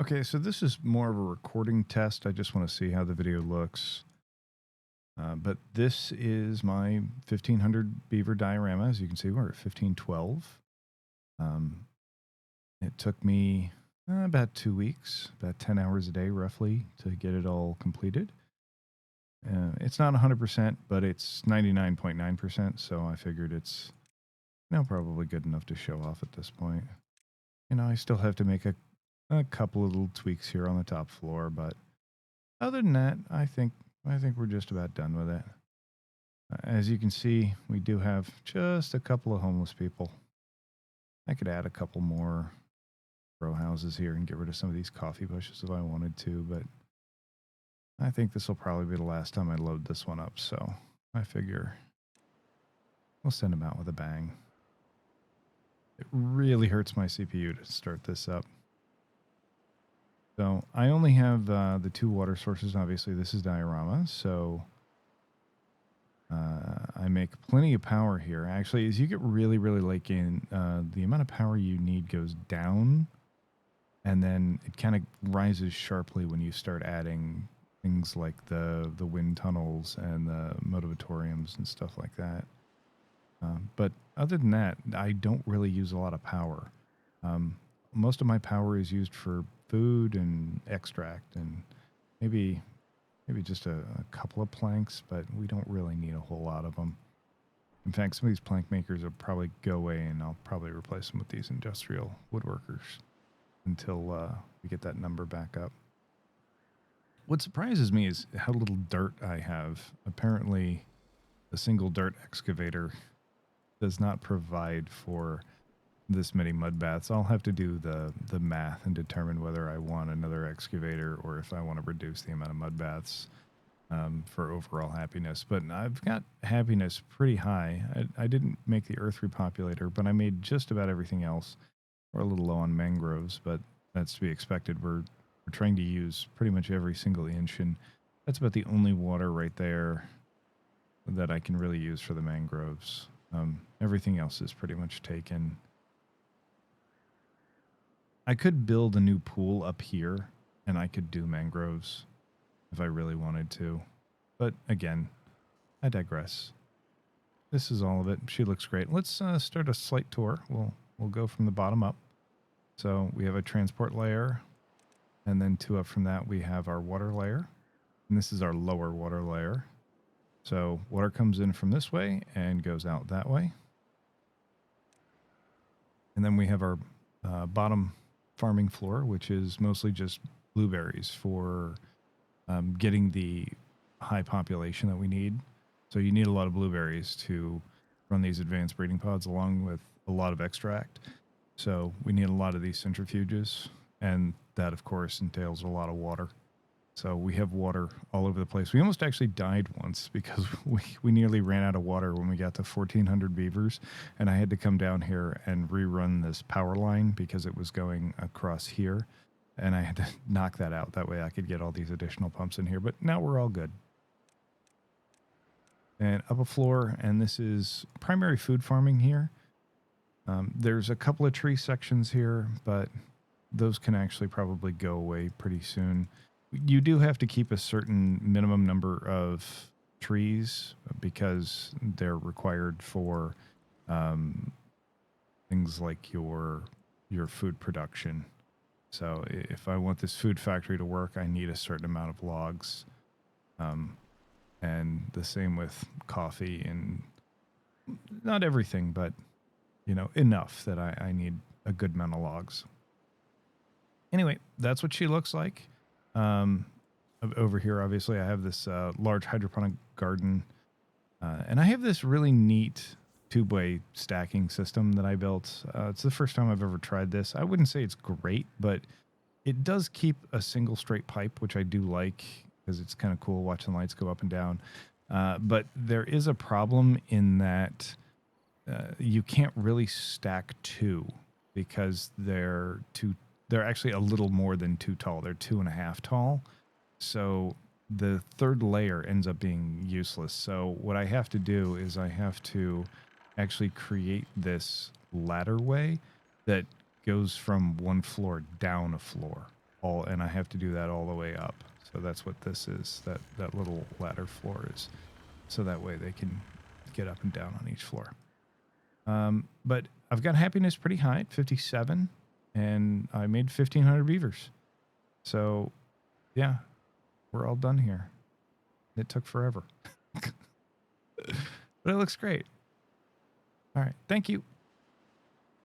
Okay, so this is more of a recording test. I just want to see how the video looks. But this is my 1500 beaver diorama. As you can see, we're at 1512. Um, it took me about 2 weeks, about 10 hours a day roughly to get it all completed. It's not 100%, but it's 99.9%. So I figured it's probably good enough to show off at this point. I still have to make a couple of little tweaks here on the top floor, but other than that, I think we're just about done with it. As you can see, we do have just a couple of homeless people. I could add a couple more row houses here and get rid of some of these coffee bushes if I wanted to, but I think this will probably be the last time I load this one up, so I figure we'll send them out with a bang. It really hurts my CPU to start this up. So I only have the two water sources. Obviously, this is Diorama, so I make plenty of power here. Actually, as you get really, really late game, the amount of power you need goes down, and then it kind of rises sharply when you start adding things like the wind tunnels and the motivatoriums and stuff like that. But other than that, I don't really use a lot of power. Most of my power is used for food and extract, and maybe just a couple of planks, but we don't really need a whole lot of them. In fact, some of these plank makers will probably go away, and I'll probably replace them with these industrial woodworkers until we get that number back up. What surprises me is how little dirt I have. Apparently, a single dirt excavator does not provide for this many mud baths. I'll have to do the math and determine whether I want another excavator or if I want to reduce the amount of mud baths for overall happiness. But I've got happiness pretty high. I didn't make the earth repopulator, but I made just about everything else. We're a little low on mangroves, but that's to be expected. We're trying to use pretty much every single inch, and that's about the only water right there that I can really use for the mangroves. Everything else is pretty much taken. I could build a new pool up here, and I could do mangroves if I really wanted to. But again, I digress. This is all of it. She looks great. Let's start a slight tour. We'll go from the bottom up. So we have a transport layer, and then two up from that we have our water layer, and this is our lower water layer. So water comes in from this way and goes out that way. And then we have our bottom farming floor, which is mostly just blueberries for getting the high population that we need. So you need a lot of blueberries to run these advanced breeding pods along with a lot of extract. So we need a lot of these centrifuges, and that of course entails a lot of water. So we have water all over the place. We almost actually died once because we nearly ran out of water when we got to 1,400 beavers, and I had to come down here and rerun this power line because it was going across here, and I had to knock that out. That way I could get all these additional pumps in here, but now we're all good. And up a floor, and this is primary food farming here. There's a couple of tree sections here, but those can actually probably go away pretty soon. You do have to keep a certain minimum number of trees because they're required for things like your food production. So if I want this food factory to work, I need a certain amount of logs. And the same with coffee, and not everything, but enough that I need a good amount of logs. Anyway, that's what she looks like. Over here, obviously, I have this large hydroponic garden, and I have this really neat tube-way stacking system that I built. It's the first time I've ever tried this. I wouldn't say it's great, but it does keep a single straight pipe, which I do like because it's kind of cool watching the lights go up and down. But there is a problem in that you can't really stack two because they're actually a little more than too tall. They're 2.5 tall. So the third layer ends up being useless. So what I have to do is I have to actually create this ladder way that goes from one floor down a floor. all, and I have to do that all the way up. So that's what this is. That little ladder floor is. So that way they can get up and down on each floor. But I've got happiness pretty high at 57, and I made 1,500 beavers. So, yeah, we're all done here. It took forever. But it looks great. All right. Thank you.